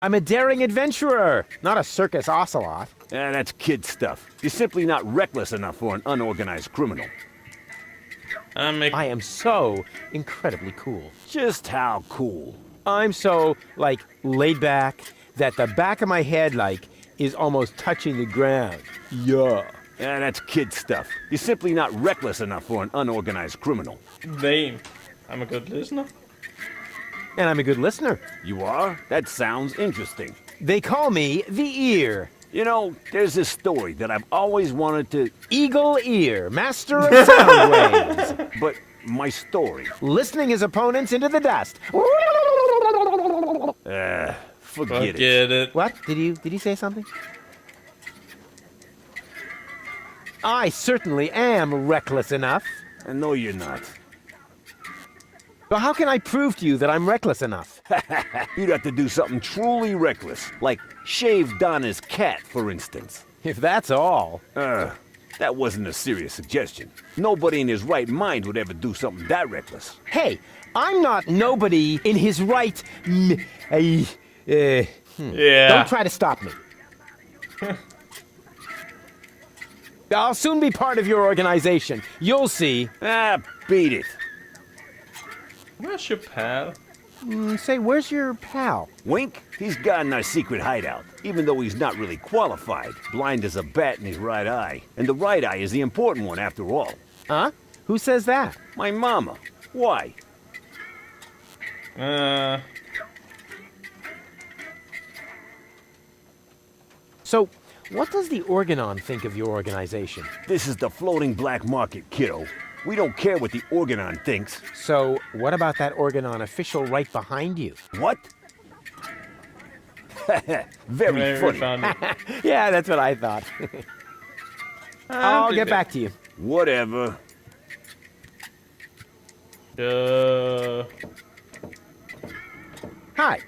I'm a daring adventurer, not a circus ocelot. That's kid stuff. You're simply not reckless enough for an unorganized criminal. I am so incredibly cool. Just how cool? I'm so, laid back that the back of my head, is almost touching the ground. Yeah. That's kid stuff. You're simply not reckless enough for an unorganized criminal. Damn. I'm a good listener. And I'm a good listener. You are? That sounds interesting. They call me the Ear. You know, there's this story that I've always wanted to... Eagle Ear, master of sound waves. But my story... Listening his opponents into the dust. Forget it. What? Did he say something? I certainly am reckless enough. No, you're not. But how can I prove to you that I'm reckless enough? You'd have to do something truly reckless, like shave Donna's cat, for instance. If that's all. That wasn't a serious suggestion. Nobody in his right mind would ever do something that reckless. Hey, I'm not nobody in his right... Yeah. Don't try to stop me. I'll soon be part of your organization. You'll see. Beat it. Where's your pal? Say, where's your pal? Wink, he's got in our secret hideout, even though he's not really qualified. Blind as a bat in his right eye. And the right eye is the important one after all. Huh? Who says that? My mama. Why? So, what does the Organon think of your organization? This is the floating black market, kiddo. We don't care what the Organon thinks. So, what about that Organon official right behind you? What? Very funny. Yeah, that's what I thought. I'll get back to you. Whatever. Hi.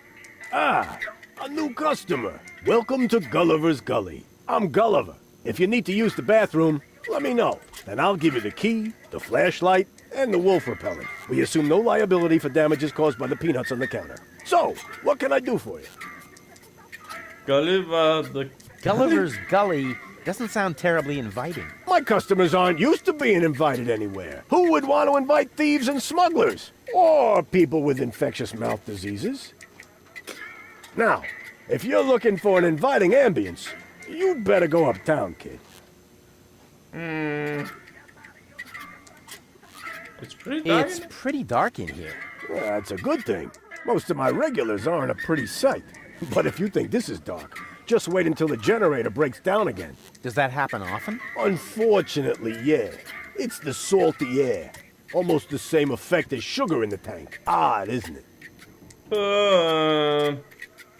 A new customer. Welcome to Gulliver's Gully. I'm Gulliver. If you need to use the bathroom, let me know. Then I'll give you the key, the flashlight, and the wolf repellent. We assume no liability for damages caused by the peanuts on the counter. So, what can I do for you? Gulliver's Gully doesn't sound terribly inviting. My customers aren't used to being invited anywhere. Who would want to invite thieves and smugglers? Or people with infectious mouth diseases? Now, if you're looking for an inviting ambience, you'd better go uptown, kid. It's pretty dark. It's pretty dark in here. Well, that's a good thing. Most of my regulars aren't a pretty sight. But if you think this is dark, just wait until the generator breaks down again. Does that happen often? Unfortunately, yeah. It's the salty air. Almost the same effect as sugar in the tank. Odd, isn't it?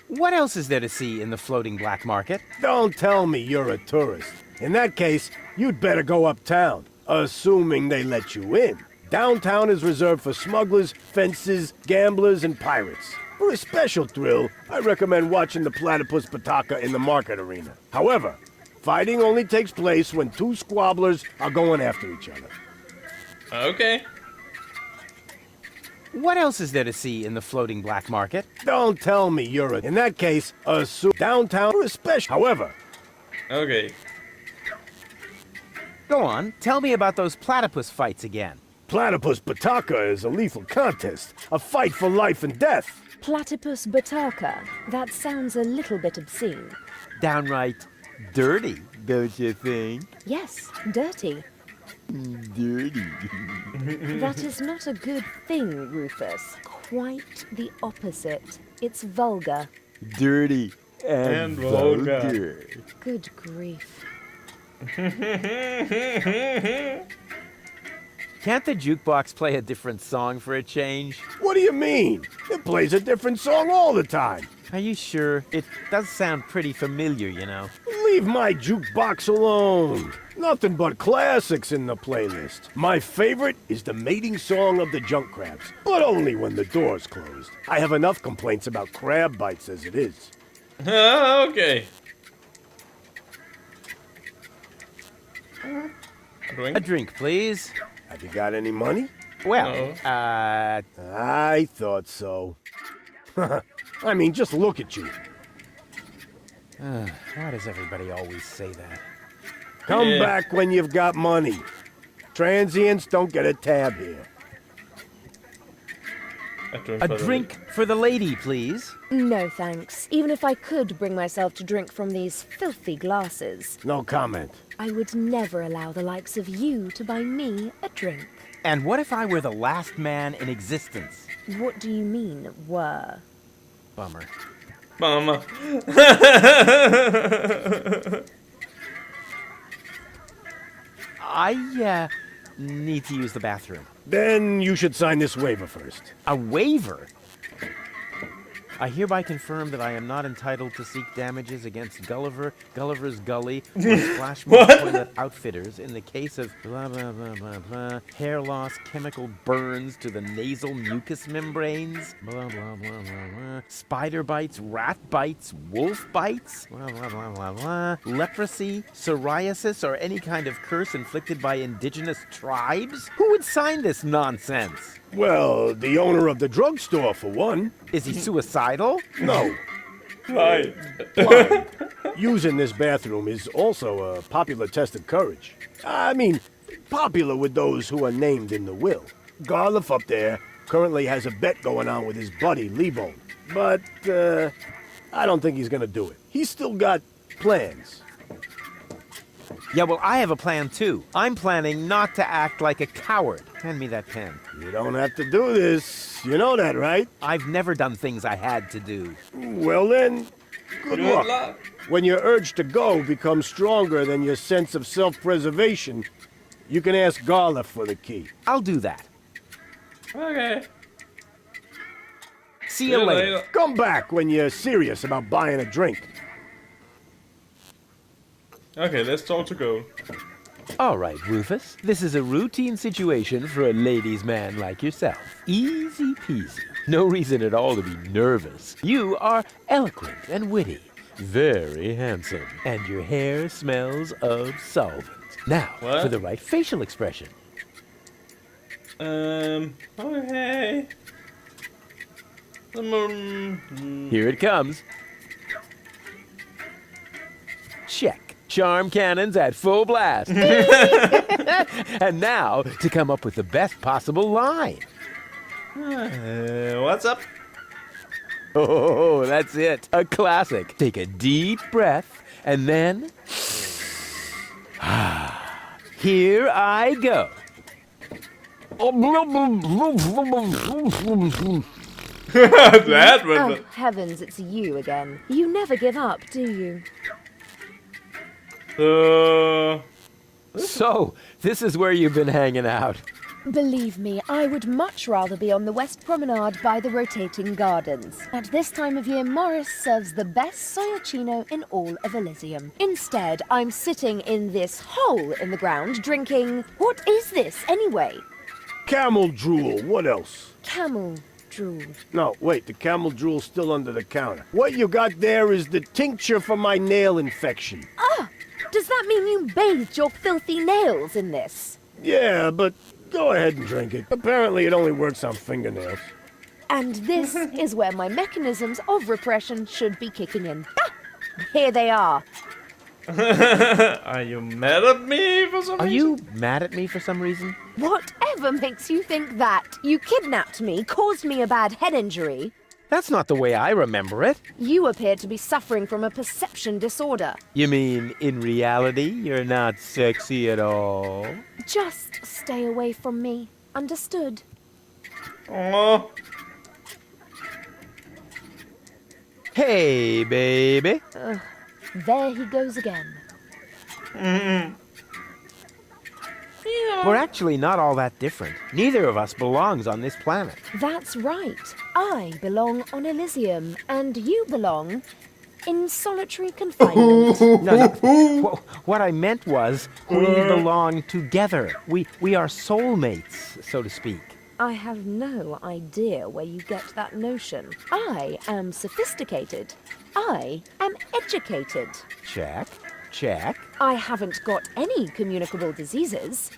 What else is there to see in the floating black market? Don't tell me you're a tourist. In that case, you'd better go uptown, assuming they let you in. Downtown is reserved for smugglers, fences, gamblers, and pirates. For a special thrill, I recommend watching the platypus Pataka in the market arena. However, fighting only takes place when two squabblers are going after each other. Okay. What else is there to see in the floating black market? Don't tell me you're a... In that case, assume downtown for a special... However... Okay. Go on, tell me about those platypus fights again. Platypus Pataka is a lethal contest, a fight for life and death. Platypus Bataka. That sounds a little bit obscene. Downright dirty, don't you think? Yes, dirty. Dirty. That is not a good thing, Rufus. Quite the opposite. It's vulgar. Dirty And vulgar. Good grief. Can't the jukebox play a different song for a change? What do you mean? It plays a different song all the time. Are you sure? It does sound pretty familiar, you know. Leave my jukebox alone. Nothing but classics in the playlist. My favorite is the mating song of the junk crabs, but only when the door's closed. I have enough complaints about crab bites as it is. Okay. A drink, please. Have you got any money? Well, I thought so. I mean, just look at you. Why does everybody always say that? Come Yeah. back when you've got money. Transients don't get a tab here. A drink for the lady, please. No thanks. Even if I could bring myself to drink from these filthy glasses, No comment. I would never allow the likes of you to buy me a drink. And what if I were the last man in existence? What do you mean, were? Bummer. Mama. I need to use the bathroom. Then you should sign this waiver first. A waiver? I hereby confirm that I am not entitled to seek damages against Gulliver, Gulliver's Gully, or Splashmore Toilet Outfitters in the case of blah blah blah blah blah, hair loss, chemical burns to the nasal mucous membranes, blah blah blah blah blah, spider bites, rat bites, wolf bites, blah blah blah blah blah, leprosy, psoriasis, or any kind of curse inflicted by indigenous tribes? Who would sign this nonsense? Well, the owner of the drugstore, for one. Is he suicidal? No. Right. Blind. Using this bathroom is also a popular test of courage. I mean, popular with those who are named in the will. Garliff up there currently has a bet going on with his buddy, Lebone. But, I don't think he's gonna do it. He's still got plans. Yeah, well, I have a plan too. I'm planning not to act like a coward. Hand me that pen. You don't have to do this. You know that, right? I've never done things I had to do. Well then, good luck. When your urge to go becomes stronger than your sense of self-preservation, you can ask Garliff for the key. I'll do that. Okay. See you later. Come back when you're serious about buying a drink. Okay, let's talk to go. All right, Rufus. This is a routine situation for a ladies' man like yourself. Easy peasy. No reason at all to be nervous. You are eloquent and witty. Very handsome. And your hair smells of solvent. Now, What? for the right facial expression. Okay. Here it comes. Check. Charm cannons at full blast. And now, to come up with the best possible line. What's up? Oh, that's it. A classic. Take a deep breath, and then... Here I go. That was Oh, heavens, it's you again. You never give up, do you? So, this is where you've been hanging out. Believe me, I would much rather be on the West Promenade by the rotating gardens. At this time of year, Morris serves the best soyocino in all of Elysium. Instead, I'm sitting in this hole in the ground drinking... What is this, anyway? Camel drool, what else? Camel drool. No, wait, the camel drool's still under the counter. What you got there is the tincture for my nail infection. Does that mean you bathed your filthy nails in this? Yeah, but go ahead and drink it. Apparently it only works on fingernails. And this is where my mechanisms of repression should be kicking in. Ah! Here they are. Are you mad at me for some Are reason? you mad at me for some reason? Whatever makes you think that? You kidnapped me, caused me a bad head injury. That's not the way I remember it. You appear to be suffering from a perception disorder. You mean, in reality, you're not sexy at all? Just stay away from me. Understood? Oh, Hey, baby. There he goes again. We're actually not all that different. Neither of us belongs on this planet. That's right. I belong on Elysium, and you belong in solitary confinement. No, what I meant was, we belong together. We are soulmates, so to speak. I have no idea where you get that notion. I am sophisticated. I am educated. Check, check. I haven't got any communicable diseases.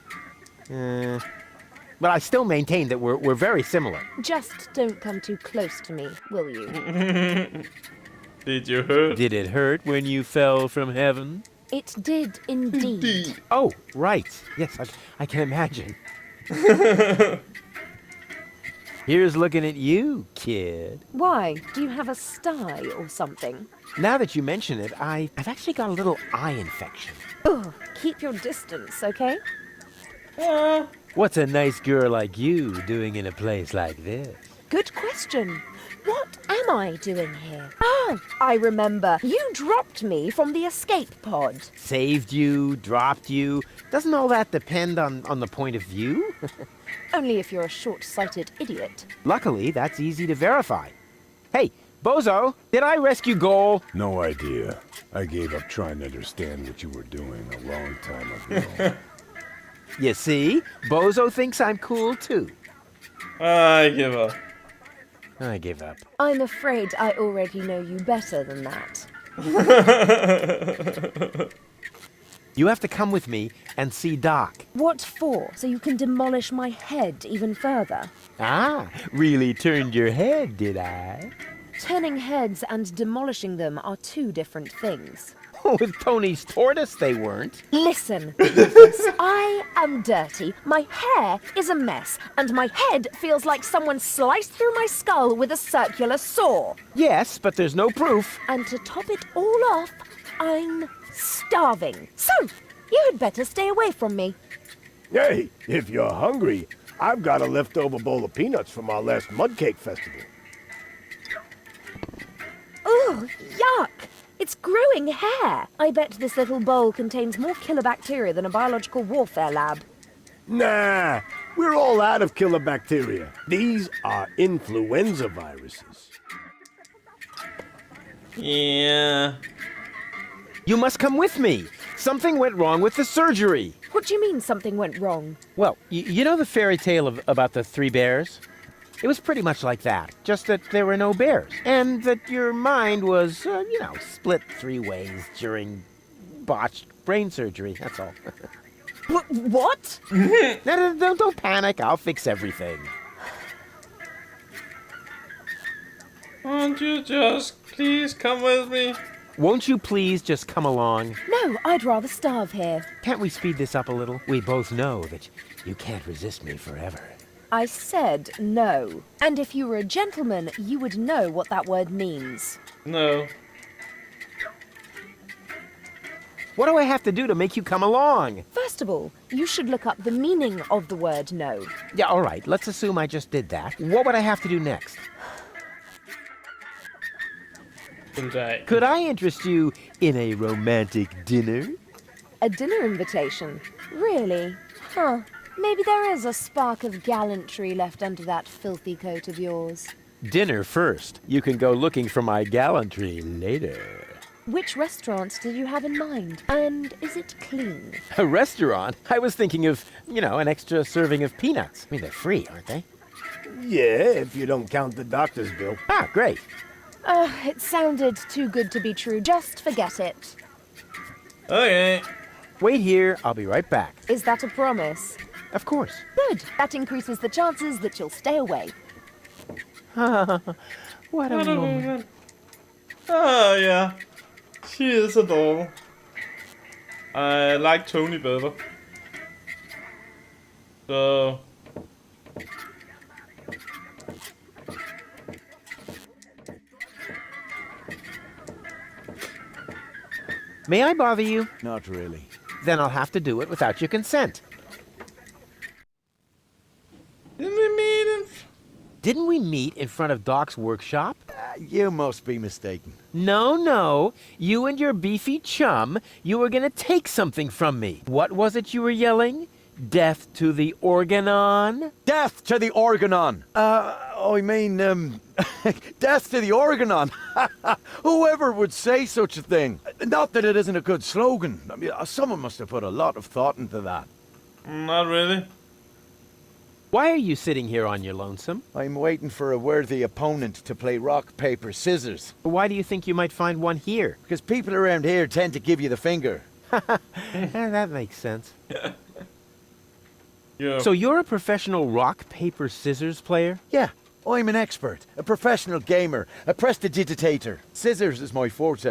But I still maintain that we're very similar. Just don't come too close to me, will you? Did you hurt? Did it hurt when you fell from heaven? It did indeed. Oh, right. Yes, I can imagine. Here's looking at you, kid. Why? Do you have a sty or something? Now that you mention it, I've actually got a little eye infection. Ugh, keep your distance, okay? What's a nice girl like you doing in a place like this? Good question. What am I doing here? Ah, I remember. You dropped me from the escape pod. Saved you, dropped you. Doesn't all that depend on the point of view? Only if you're a short-sighted idiot. Luckily, that's easy to verify. Hey, Bozo, did I rescue Goal? No idea. I gave up trying to understand what you were doing a long time ago. You see? Bozo thinks I'm cool, too. I give up. I give up. I'm afraid I already know you better than that. You have to come with me and see Doc. What for? So you can demolish my head even further? Ah, really turned your head, did I? Turning heads and demolishing them are two different things. With Tony's tortoise, they weren't. Listen, Rufus, I am dirty, my hair is a mess, and my head feels like someone sliced through my skull with a circular saw. Yes, but there's no proof. And to top it all off, I'm starving. So, you had better stay away from me. Hey, if you're hungry, I've got a leftover bowl of peanuts from our last mud cake festival. Ooh, yuck! It's growing hair. I bet this little bowl contains more killer bacteria than a biological warfare lab. Nah, we're all out of killer bacteria. These are influenza viruses. Yeah. You must come with me. Something went wrong with the surgery. What do you mean something went wrong? Well, you know the fairy tale about the three bears? It was pretty much like that, just that there were no bears. And that your mind was, split three ways during botched brain surgery, that's all. What? No, don't panic, I'll fix everything. Won't you just please come with me? Won't you please just come along? No, I'd rather starve here. Can't we speed this up a little? We both know that you can't resist me forever. I said no. And if you were a gentleman, you would know what that word means. No. What do I have to do to make you come along? First of all, you should look up the meaning of the word no. Yeah, all right, let's assume I just did that. What would I have to do next? Could I interest you in a romantic dinner? A dinner invitation? Really? Huh. Maybe there is a spark of gallantry left under that filthy coat of yours. Dinner first. You can go looking for my gallantry later. Which restaurant did you have in mind? And is it clean? A restaurant? I was thinking of, an extra serving of peanuts. I mean, they're free, aren't they? Yeah, if you don't count the doctor's bill. Ah, great. It sounded too good to be true. Just forget it. Okay. Wait here, I'll be right back. Is that a promise? Of course. Good. That increases the chances that you'll stay away. What a woman. Oh, yeah. She is adorable. I like Tony better. So... May I bother you? Not really. Then I'll have to do it without your consent. Didn't we meet in front of Doc's workshop? You must be mistaken. No. You and your beefy chum, you were gonna take something from me. What was it you were yelling? Death to the Organon? Death to the Organon! Death to the Organon! Whoever would say such a thing? Not that it isn't a good slogan. I mean, someone must have put a lot of thought into that. Not really. Why are you sitting here on your lonesome? I'm waiting for a worthy opponent to play rock, paper, scissors. Why do you think you might find one here? Because people around here tend to give you the finger. That makes sense. Yeah. So you're a professional rock, paper, scissors player? Yeah, I'm an expert, a professional gamer, a prestidigitator. Scissors is my forte.